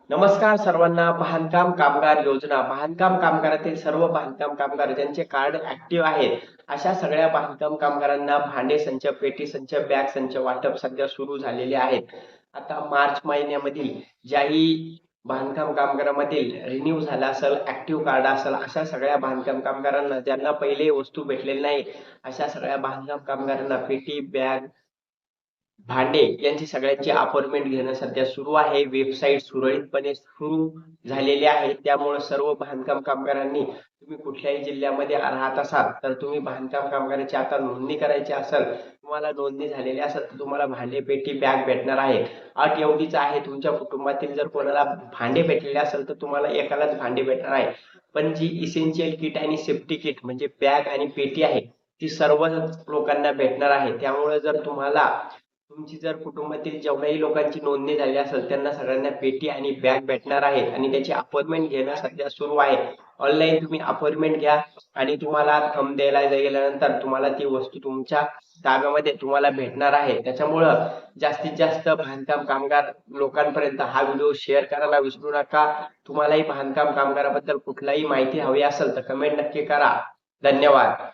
नमस्कार सर्वांना. बांधकाम कामगार योजना, बांधकाम कामगारातील सर्व बांधकाम कामगार ज्यांचे कार्ड ऍक्टिव्ह आहेत, अशा सगळ्या बांधकाम कामगारांना भांडे संच, पेटी संच, बॅग संच वाटप सध्या सुरू झालेले आहेत. आता मार्च महिन्यामधील ज्याही बांधकाम कामगारामधील रिन्यू झाला असेल, ऍक्टिव्ह कार्ड असेल, अशा सगळ्या बांधकाम कामगारांना ज्यांना पहिले वस्तू भेटलेली नाही, अशा सगळ्या बांधकाम कामगारांना पेटी, बॅग, भांडे यांची सगळ्यांची अपॉइंटमेंट घेणं सध्या सुरू आहे. वेबसाईट सुरळीतपणे सुरू झालेली आहे. त्यामुळे सर्व बांधकाम कामगारांनी तुम्ही कुठल्याही जिल्ह्यामध्ये राहत असाल तर तुम्ही बांधकाम कामगाराची आता नोंदणी करायची असेल, तुम्हाला नोंदणी झालेली असेल तर तुम्हाला भांडे, पेटी, बॅग भेटणार आहे. अट एवढीच आहे, तुमच्या कुटुंबातील जर कोणाला भांडे भेटलेले असेल तर तुम्हाला एकालाच भांडे भेटणार आहे. पण जी इसेन्शियल किट आणि सेफ्टी किट म्हणजे बॅग आणि पेटी आहे ती सर्व लोकांना भेटणार आहे. त्यामुळे जर तुम्हाला तुमची जर कुटुंबातील जेवढ्याही लोकांची नोंदणी झाली असेल त्यांना सगळ्यांना पेटी आणि बॅग भेटणार आहे आणि त्याची अपॉइंटमेंट घेणं सध्या सुरू आहे. ऑनलाईन तुम्ही अपॉइंटमेंट घ्या आणि तुम्हाला थंब द्यायला गेल्यानंतर तुम्हाला ती वस्तू तुमच्या ताब्यामध्ये तुम्हाला भेटणार आहे. त्याच्यामुळं जास्तीत जास्त बांधकाम कामगार लोकांपर्यंत हा व्हिडिओ शेअर करायला विसरू नका. तुम्हालाही बांधकाम कामगाराबद्दल कुठलाही माहिती हवी असेल तर कमेंट नक्की करा. धन्यवाद.